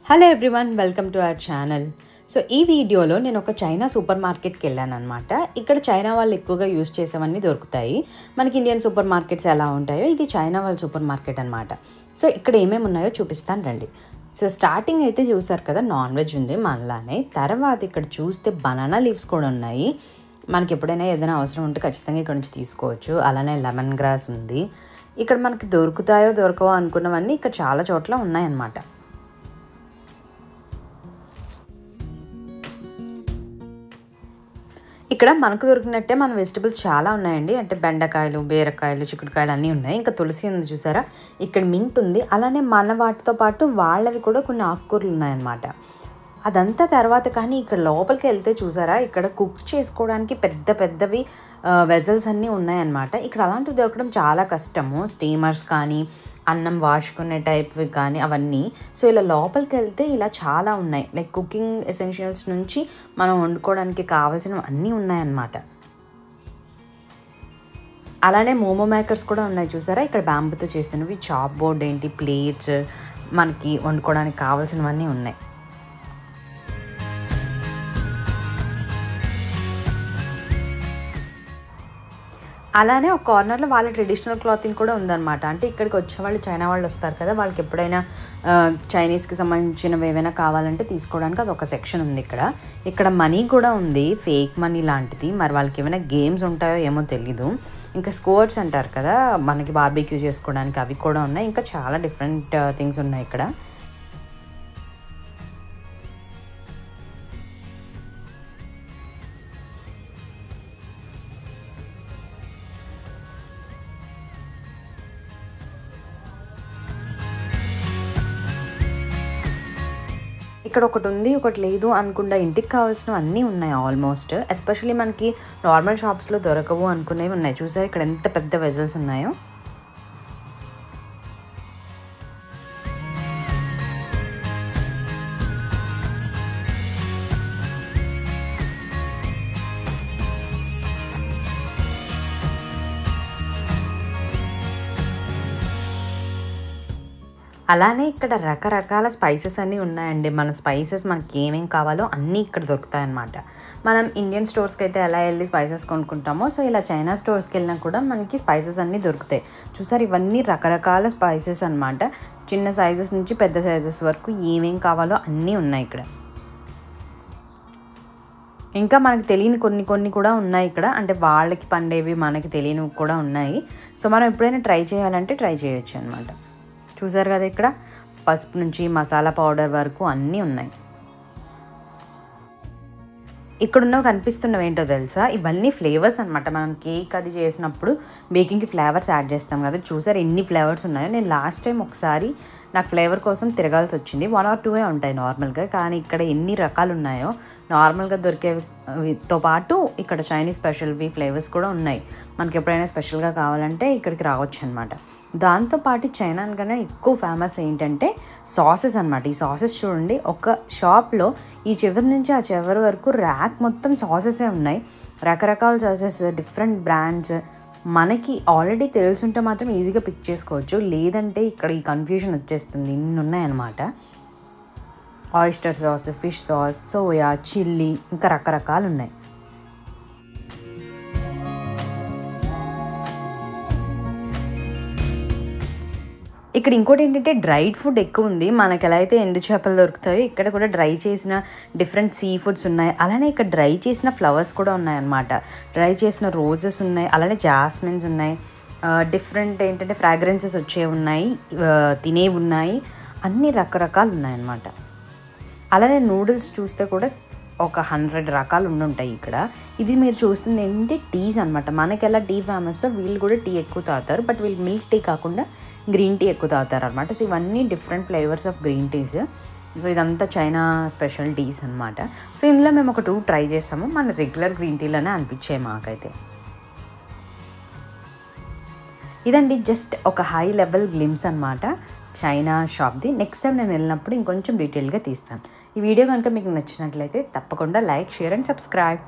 Hello everyone, welcome to our channel. So ఈ వీడియోలో నేను ఒక చైనా సూపర్ మార్కెట్కి వెళ్ళాను అనమాట. ఇక్కడ చైనా వాళ్ళు ఎక్కువగా యూజ్ చేసేవన్నీ దొరుకుతాయి. మనకి ఇండియన్ సూపర్ మార్కెట్స్ ఎలా ఉంటాయో ఇది చైనా వాళ్ళ సూపర్ మార్కెట్ అనమాట. సో ఇక్కడ ఏమేమి ఉన్నాయో చూపిస్తాను రండి. సో స్టార్టింగ్ అయితే చూసారు కదా, నాన్ వెజ్ ఉంది మనలానే. తర్వాత ఇక్కడ చూస్తే బనానా లీవ్స్ కూడా ఉన్నాయి. మనకి ఎప్పుడైనా ఏదైనా అవసరం ఉంటే ఖచ్చితంగా ఇక్కడ నుంచి తీసుకోవచ్చు. అలానే లెమన్ గ్రాస్ ఉంది. ఇక్కడ మనకి దొరుకుతాయో దొరకవో అనుకున్నవన్నీ ఇక్కడ చాలా చోట్ల ఉన్నాయన్నమాట. ఇక్కడ మనకు దొరికినట్టే మన వెజిటబుల్స్ చాలా ఉన్నాయండి. అంటే బెండకాయలు, బీరకాయలు, చిక్కుడుకాయలు అన్నీ ఉన్నాయి. ఇంకా తులసి ఉంది చూసారా, ఇక్కడ మింట్ ఉంది. అలానే మన వాటితో పాటు వాళ్ళవి కూడా కొన్ని ఆకుకూరలు ఉన్నాయన్నమాట. అదంతా తర్వాత కానీ ఇక్కడ లోపలికి వెళ్తే చూసారా, ఇక్కడ కుక్ చేసుకోవడానికి పెద్ద పెద్దవి వెజల్స్ అన్నీ ఉన్నాయన్నమాట. ఇక్కడ అలాంటివి దొరకడం చాలా కష్టము. స్టీమర్స్ కానీ అన్నం వాషుకునే టైప్వి కానీ అవన్నీ. సో ఇలా లోపలికి వెళ్తే ఇలా చాలా ఉన్నాయి. లైక్ కుకింగ్ ఎసెన్షియల్స్ నుంచి మనం వండుకోవడానికి కావాల్సినవి అన్నీ ఉన్నాయన్నమాట. అలానే మోమో మేకర్స్ కూడా ఉన్నాయి చూసారా, ఇక్కడ బ్యాంబూతో చేసినవి. చాప్ బోర్డ్ ఏంటి, ప్లేట్స్, మనకి వండుకోవడానికి కావాల్సినవన్నీ ఉన్నాయి. అలానే ఒక కార్నర్లో వాళ్ళ ట్రెడిషనల్ క్లాతింగ్ కూడా ఉందన్నమాట. అంటే ఇక్కడికి వచ్చే వాళ్ళు చైనా వాళ్ళు వస్తారు కదా, వాళ్ళకి ఎప్పుడైనా చైనీస్కి సంబంధించినవి ఏవైనా కావాలంటే తీసుకోవడానికి అది ఒక సెక్షన్ ఉంది. ఇక్కడ మనీ కూడా ఉంది, ఫేక్ మనీ లాంటిది. మరి వాళ్ళకి ఏమైనా గేమ్స్ ఉంటాయో ఏమో తెలీదు. ఇంకా స్కోర్ట్స్ అంటారు కదా, మనకి బార్బీక్యూ చేసుకోవడానికి, అవి కూడా ఉన్నాయి. ఇంకా చాలా డిఫరెంట్ థింగ్స్ ఉన్నాయి ఇక్కడ. ఇక్కడ ఒకటి ఉంది, ఒకటి లేదు అనుకుండా ఇంటికి కావాల్సినవి అన్నీ ఉన్నాయి ఆల్మోస్ట్. ఎస్పెషల్లీ మనకి నార్మల్ షాప్స్లో దొరకవు అనుకునేవి ఉన్నాయి. చూసారు ఇక్కడ ఎంత పెద్ద వెజల్స్ ఉన్నాయో. అలానే ఇక్కడ రకరకాల స్పైసెస్ అన్నీ ఉన్నాయండి. మన స్పైసెస్ మనకి ఏమేమి కావాలో అన్నీ ఇక్కడ దొరుకుతాయన్నమాట. మనం ఇండియన్ స్టోర్స్కి అయితే ఎలా వెళ్ళి స్పైసెస్ కొనుక్కుంటామో, సో ఇలా చైనా స్టోర్స్కి వెళ్ళినా కూడా మనకి స్పైసెస్ అన్నీ దొరుకుతాయి. చూసారు, ఇవన్నీ రకరకాల స్పైసెస్ అనమాట. చిన్న సైజెస్ నుంచి పెద్ద సైజెస్ వరకు ఏమేమి కావాలో అన్నీ ఉన్నాయి ఇక్కడ. ఇంకా మనకి తెలియని కొన్ని కూడా ఉన్నాయి ఇక్కడ. అంటే వాళ్ళకి పండేవి మనకి తెలియనివి కూడా ఉన్నాయి. సో మనం ఎప్పుడైనా ట్రై చేయాలంటే ట్రై చేయొచ్చు అనమాట. చూసారు కదా, ఇక్కడ పసుపు నుంచి మసాలా పౌడర్ వరకు అన్నీ ఉన్నాయి. ఇక్కడున్నవి కనిపిస్తున్నవి ఏంటో తెలుసా, ఇవన్నీ ఫ్లేవర్స్ అనమాట. మనం కేక్ అది చేసినప్పుడు బేకింగ్కి ఫ్లేవర్స్ యాడ్ చేస్తాం కదా. చూసారు ఎన్ని ఫ్లేవర్స్ ఉన్నాయో. నేను లాస్ట్ టైం ఒకసారి నాకు ఫ్లేవర్ కోసం తిరగాల్సి వచ్చింది. 1 or 2 ఉంటాయి నార్మల్గా, కానీ ఇక్కడ ఎన్ని రకాలు ఉన్నాయో. నార్మల్గా దొరికేవితో పాటు ఇక్కడ చైనీస్ స్పెషల్వి ఫ్లేవర్స్ కూడా ఉన్నాయి. మనకి ఎప్పుడైనా స్పెషల్గా కావాలంటే ఇక్కడికి రావచ్చు అనమాట. దాంతోపాటు చైనా కన్నా ఎక్కువ ఫేమస్ ఏంటంటే సాసెస్ అనమాట. ఈ సాసెస్ చూడండి, ఒక షాప్లో ఈ చివరి నుంచి ఆ చివరి వరకు ర్యాక్ మొత్తం సాసెసే ఉన్నాయి. రకరకాల సాసెస్, డిఫరెంట్ బ్రాండ్స్. మనకి ఆల్రెడీ తెలుసుంటే మాత్రం ఈజీగా పిక్ చేసుకోవచ్చు, లేదంటే ఇక్కడ ఈ కన్ఫ్యూజన్ వచ్చేస్తుంది. ఇన్ని ఉన్నాయన్నమాట. Oyster sauce, fish sauce, soya, chilli, ఇంకా రకరకాలు ఉన్నాయి. ఇక్కడ ఇంకోటి ఏంటంటే డ్రైడ్ ఫుడ్ ఎక్కువ ఉంది. మనకి ఎలా అయితే ఎండు చేపలు దొరుకుతాయో ఇక్కడ కూడా డ్రై చేసిన డిఫరెంట్ సీ ఫుడ్స్ ఉన్నాయి. అలానే ఇక్కడ డ్రై చేసిన ఫ్లవర్స్ కూడా ఉన్నాయన్నమాట. డ్రై చేసిన రోజెస్ ఉన్నాయి, అలానే జాస్మిన్స్ ఉన్నాయి. డిఫరెంట్ ఏంటంటే ఫ్రాగ్రెన్సెస్ వచ్చేవి ఉన్నాయి, తినేవి ఉన్నాయి. అన్ని రకరకాలు ఉన్నాయన్నమాట. అలానే నూడిల్స్ చూస్తే కూడా ఒక 100 రకాలు ఉండుంటాయి ఇక్కడ. ఇది మీరు చూస్తుంది ఏంటంటే టీస్ అనమాట. మనకి ఎలా టీ ఫేమస్, వీళ్ళు కూడా టీ ఎక్కువ తాగుతారు. బట్ వీళ్ళు మిల్క్ టీ కాకుండా గ్రీన్ టీ ఎక్కువ తాగుతారు అనమాట. సో ఇవన్నీ different flavours of green teas. So ఇదంతా చైనా స్పెషల్ టీస్ అనమాట. సో ఇందులో మేము ఒక 2 ట్రై చేసాము. మన రెగ్యులర్ గ్రీన్ టీలోనే అనిపించాయి మాకైతే. ఇదండి జస్ట్ ఒక హై లెవెల్ గ్లిమ్స్ అనమాట చైనా షాప్ది. నెక్స్ట్ టైం నేను వెళ్ళినప్పుడు ఇంకొంచెం డీటెయిల్గా తీస్తాను. ఈ వీడియో కనుక మీకు నచ్చినట్లయితే తప్పకుండా లైక్, షేర్ అండ్ సబ్స్క్రైబ్.